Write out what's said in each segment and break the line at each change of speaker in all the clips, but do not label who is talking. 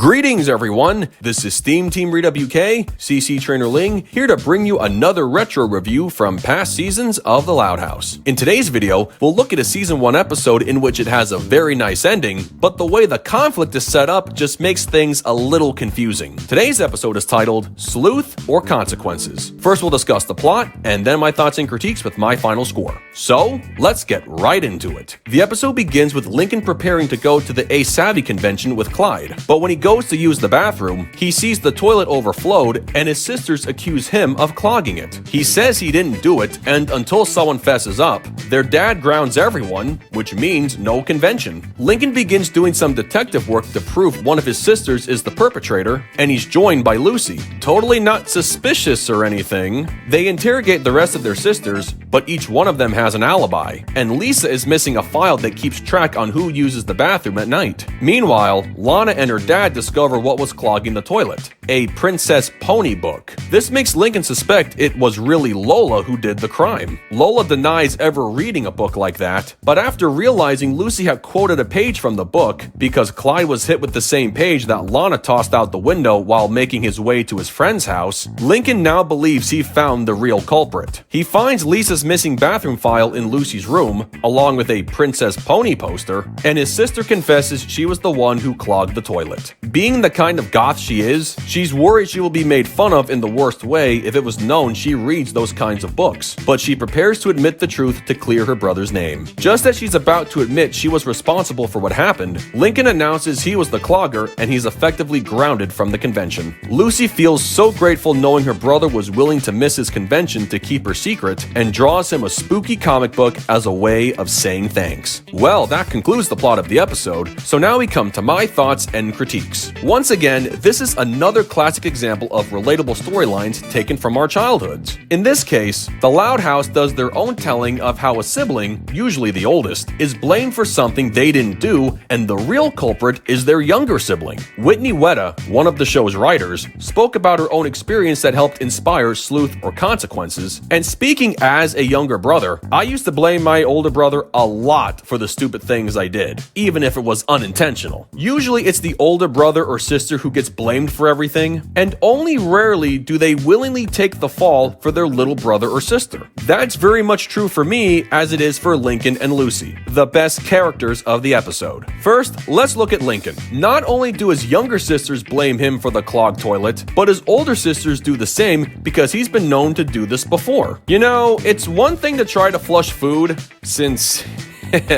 Greetings everyone, this is SteamTeamRedubUK, CC Trainor-Ling, here to bring you another retro review from past seasons of The Loud House. In today's video, we'll look at a Season 1 episode in which it has a very nice ending, but the way the conflict is set up just makes things a little confusing. Today's episode is titled Sleuth or Consequences. First we'll discuss the plot, and then my thoughts and critiques with my final score. So, let's get right into it. The episode begins with Lincoln preparing to go to the A-Savvy convention with Clyde, but when he goes to use the bathroom, he sees the toilet overflowed and his sisters accuse him of clogging it. He says he didn't do it, and until someone fesses up, their dad grounds everyone, which means no convention. Lincoln begins doing some detective work to prove one of his sisters is the perpetrator, and he's joined by Lucy. Totally not suspicious or anything. They interrogate the rest of their sisters, but each one of them has an alibi, and Lisa is missing a file that keeps track on who uses the bathroom at night. Meanwhile, Lana and her dad discover what was clogging the toilet: a Princess Pony book. This makes Lincoln suspect it was really Lola who did the crime. Lola denies ever reading a book like that, but after realizing Lucy had quoted a page from the book, because Clyde was hit with the same page that Lana tossed out the window while making his way to his friend's house, Lincoln now believes he found the real culprit. He finds Lisa's missing bathroom file in Lucy's room, along with a Princess Pony poster, and his sister confesses she was the one who clogged the toilet. Being the kind of goth she is, she's worried she will be made fun of in the worst way if it was known she reads those kinds of books, but she prepares to admit the truth to clear her brother's name. Just as she's about to admit she was responsible for what happened, Lincoln announces he was the clogger and he's effectively grounded from the convention. Lucy feels so grateful knowing her brother was willing to miss his convention to keep her secret, and draws him a spooky comic book as a way of saying thanks. Well, that concludes the plot of the episode, so now we come to my thoughts and critiques. Once again, this is another classic example of relatable storylines taken from our childhoods. In this case, the Loud House does their own telling of how a sibling, usually the oldest, is blamed for something they didn't do, and the real culprit is their younger sibling. Whitney Weta, one of the show's writers, spoke about her own experience that helped inspire Sleuth or Consequences, and speaking as a younger brother, I used to blame my older brother a lot for the stupid things I did, even if it was unintentional. Usually it's the older brother or sister who gets blamed for everything, and only rarely do they willingly take the fall for their little brother or sister. That's very much true for me as it is for Lincoln and Lucy, the best characters of the episode. First, let's look at Lincoln. Not only do his younger sisters blame him for the clogged toilet, but his older sisters do the same because he's been known to do this before. You know, it's one thing to try to flush food, since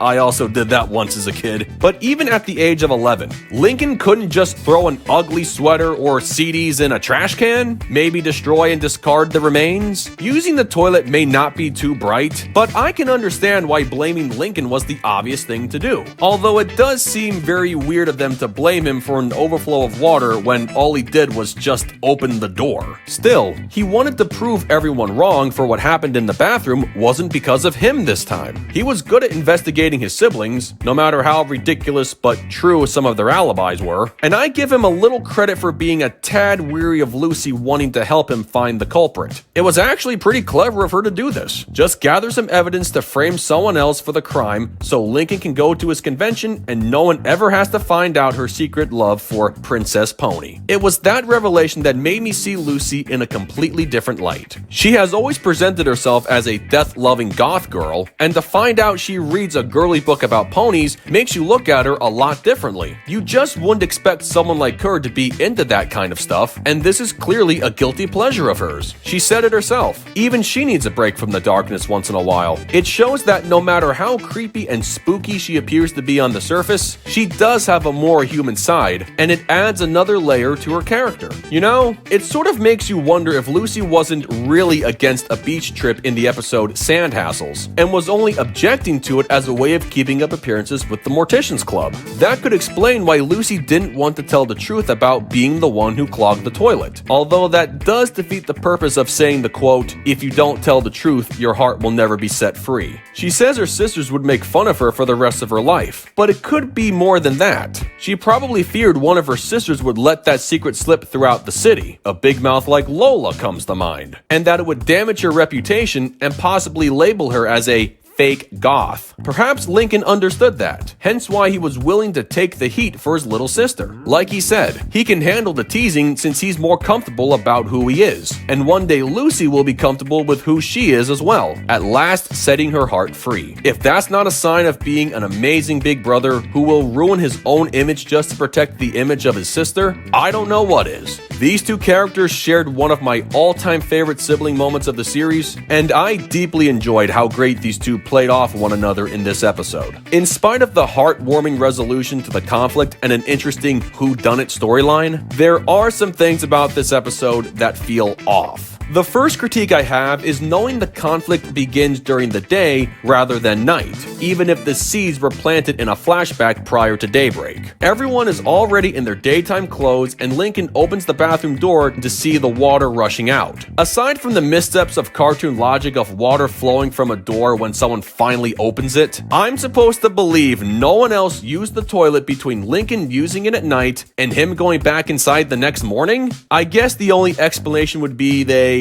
I also did that once as a kid. But even at the age of 11, Lincoln couldn't just throw an ugly sweater or CDs in a trash can, maybe destroy and discard the remains. Using the toilet may not be too bright, but I can understand why blaming Lincoln was the obvious thing to do. Although it does seem very weird of them to blame him for an overflow of water when all he did was just open the door. Still, he wanted to prove everyone wrong for what happened in the bathroom wasn't because of him this time. He was good at investigating his siblings, no matter how ridiculous but true some of their alibis were, and I give him a little credit for being a tad weary of Lucy wanting to help him find the culprit. It was actually pretty clever of her to do this. Just gather some evidence to frame someone else for the crime so Lincoln can go to his convention and no one ever has to find out her secret love for Princess Pony. It was that revelation that made me see Lucy in a completely different light. She has always presented herself as a death-loving goth girl, and to find out she reads a girly book about ponies makes you look at her a lot differently. You just wouldn't expect someone like her to be into that kind of stuff, and this is clearly a guilty pleasure of hers. She said it herself. Even she needs a break from the darkness once in a while. It shows that no matter how creepy and spooky she appears to be on the surface, she does have a more human side, and it adds another layer to her character. You know, it sort of makes you wonder if Lucy wasn't really against a beach trip in the episode Sand Hassles, and was only objecting to it as a way of keeping up appearances with the Morticians Club. That could explain why Lucy didn't want to tell the truth about being the one who clogged the toilet. Although that does defeat the purpose of saying the quote, "If you don't tell the truth, your heart will never be set free." She says her sisters would make fun of her for the rest of her life, but it could be more than that. She probably feared one of her sisters would let that secret slip throughout the city. A big mouth like Lola comes to mind. And that it would damage her reputation and possibly label her as a fake goth. Perhaps Lincoln understood that, hence why he was willing to take the heat for his little sister. Like he said, he can handle the teasing since he's more comfortable about who he is. And one day Lucy will be comfortable with who she is as well, at last setting her heart free. If that's not a sign of being an amazing big brother who will ruin his own image just to protect the image of his sister, I don't know what is. These two characters shared one of my all-time favorite sibling moments of the series, and I deeply enjoyed how great these two played off one another in this episode. In spite of the heartwarming resolution to the conflict and an interesting whodunit storyline, there are some things about this episode that feel off. The first critique I have is knowing the conflict begins during the day rather than night, even if the seeds were planted in a flashback prior to daybreak. Everyone is already in their daytime clothes and Lincoln opens the bathroom door to see the water rushing out. Aside from the missteps of cartoon logic of water flowing from a door when someone finally opens it, I'm supposed to believe no one else used the toilet between Lincoln using it at night and him going back inside the next morning? I guess the only explanation would be they,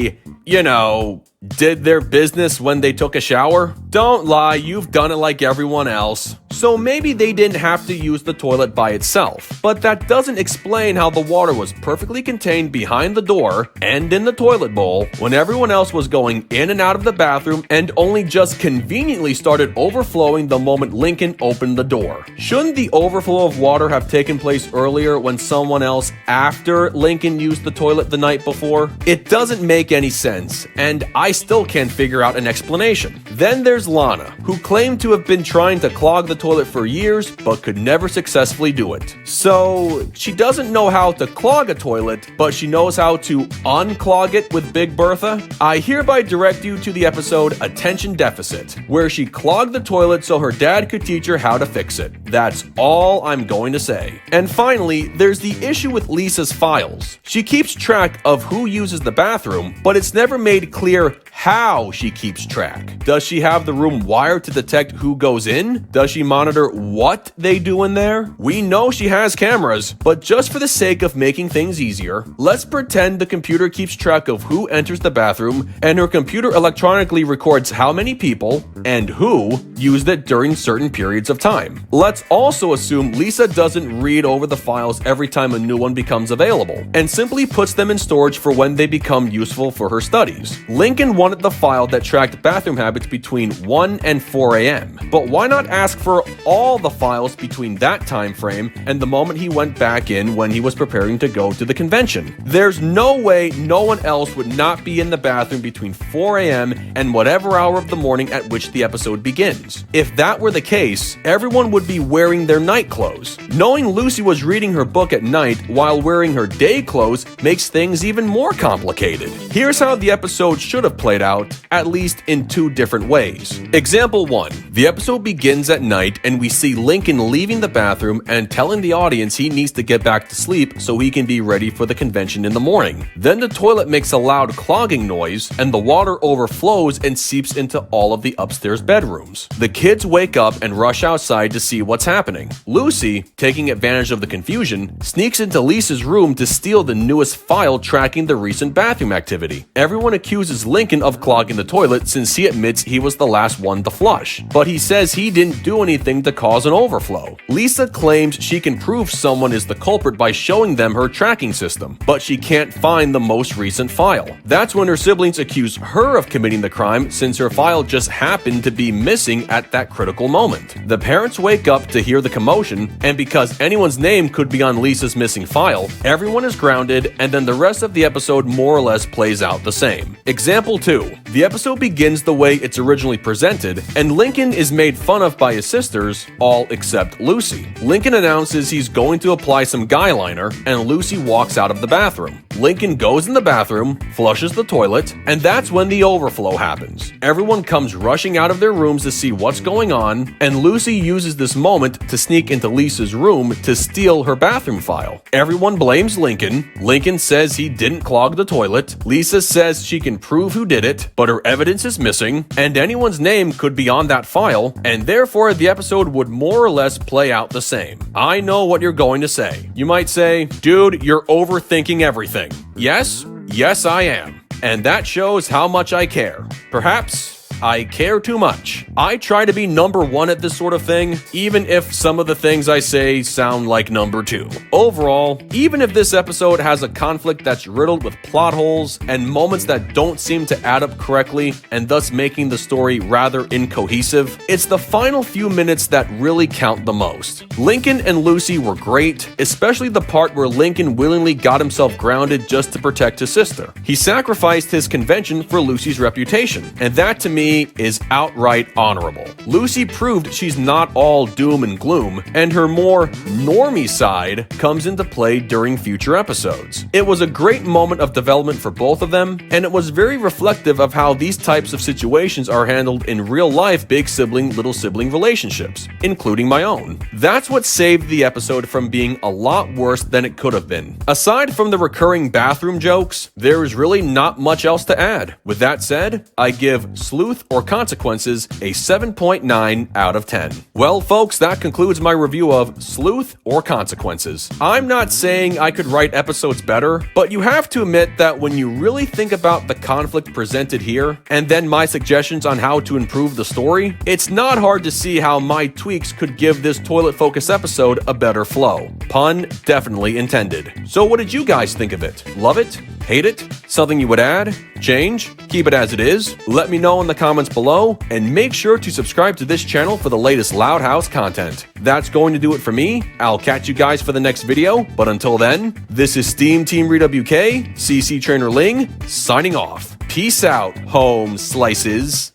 did their business when they took a shower? Don't lie, you've done it like everyone else. So maybe they didn't have to use the toilet by itself, but that doesn't explain how the water was perfectly contained behind the door and in the toilet bowl when everyone else was going in and out of the bathroom and only just conveniently started overflowing the moment Lincoln opened the door. Shouldn't the overflow of water have taken place earlier when someone else after Lincoln used the toilet the night before? It doesn't make any sense, and I still can't figure out an explanation. Then there's Lana, who claimed to have been trying to clog the toilet for years, but could never successfully do it. So, she doesn't know how to clog a toilet, but she knows how to unclog it with Big Bertha? I hereby direct you to the episode Attention Deficit, where she clogged the toilet so her dad could teach her how to fix it. That's all I'm going to say. And finally, there's the issue with Lisa's files. She keeps track of who uses the bathroom, but it's never made clear how she keeps track. Does she have the room wired to detect who goes in? Does she monitor what they do in there? We know she has cameras, but just for the sake of making things easier, let's pretend the computer keeps track of who enters the bathroom and her computer electronically records how many people and who used it during certain periods of time. Let's also assume Lisa doesn't read over the files every time a new one becomes available and simply puts them in storage for when they become useful for her studies. Lincoln wanted the file that tracked bathroom habits between 1 and 4 a.m. But why not ask for all the files between that time frame and the moment he went back in when he was preparing to go to the convention? There's no way no one else would not be in the bathroom between 4 a.m. and whatever hour of the morning at which the episode begins. If that were the case, everyone would be wearing their night clothes. Knowing Lucy was reading her book at night while wearing her day clothes makes things even more complicated. Here's how the episode should have played out, at least in two different ways. Example 1. The episode begins at night and we see Lincoln leaving the bathroom and telling the audience he needs to get back to sleep so he can be ready for the convention in the morning. Then the toilet makes a loud clogging noise and the water overflows and seeps into all of the upstairs bedrooms. The kids wake up and rush outside to see what's happening. Lucy, taking advantage of the confusion, sneaks into Lisa's room to steal the newest file tracking the recent bathroom activity. Everyone accuses Lincoln of clogging the toilet since he admits he was the last one to flush, but he says he didn't do anything to cause an overflow. Lisa claims she can prove someone is the culprit by showing them her tracking system, but she can't find the most recent file. That's when her siblings accuse her of committing the crime since her file just happened to be missing at that critical moment. The parents wake up to hear the commotion, and because anyone's name could be on Lisa's missing file, everyone is grounded, and then the rest of the episode more or less plays out the same. Example 2. The episode begins the way it's originally presented, and Lincoln is made fun of by his sisters, all except Lucy. Lincoln announces he's going to apply some guy liner, and Lucy walks out of the bathroom. Lincoln goes in the bathroom, flushes the toilet, and that's when the overflow happens. Everyone comes rushing out of their rooms to see what's going on, and Lucy uses this moment to sneak into Lisa's room to steal her bathroom file. Everyone blames Lincoln. Lincoln says he didn't clog the toilet. Lisa says she can prove who did it, but her evidence is missing, and anyone's name could be on that file, and therefore the episode would more or less play out the same. I know what you're going to say. You might say, dude, you're overthinking everything. Yes, I am. And that shows how much I care. Perhaps I care too much. I try to be number one at this sort of thing, even if some of the things I say sound like number two. Overall, even if this episode has a conflict that's riddled with plot holes and moments that don't seem to add up correctly and thus making the story rather incohesive, it's the final few minutes that really count the most. Lincoln and Lucy were great, especially the part where Lincoln willingly got himself grounded just to protect his sister. He sacrificed his convention for Lucy's reputation, and that to me is outright honorable. Lucy proved she's not all doom and gloom, and her more normie side comes into play during future episodes. It was a great moment of development for both of them, and it was very reflective of how these types of situations are handled in real life big sibling, little sibling relationships, including my own. That's what saved the episode from being a lot worse than it could have been. Aside from the recurring bathroom jokes, there is really not much else to add. With that said, I give Sleuth or Consequences a 7.9 out of 10. Well, folks, that concludes my review of Sleuth or Consequences. I'm not saying I could write episodes better, but you have to admit that when you really think about the conflict presented here, and then my suggestions on how to improve the story, it's not hard to see how my tweaks could give this toilet-focused episode a better flow. Pun definitely intended. So what did you guys think of it? Love it? Hate it? Something you would add? Change? Keep it as it is? Let me know in the comments below, and make sure to subscribe to this channel for the latest Loud House content. That's going to do it for me. I'll catch you guys for the next video, but until then, this is SteamTeamRedubUK, CC Trainor-Ling, signing off. Peace out, home slices.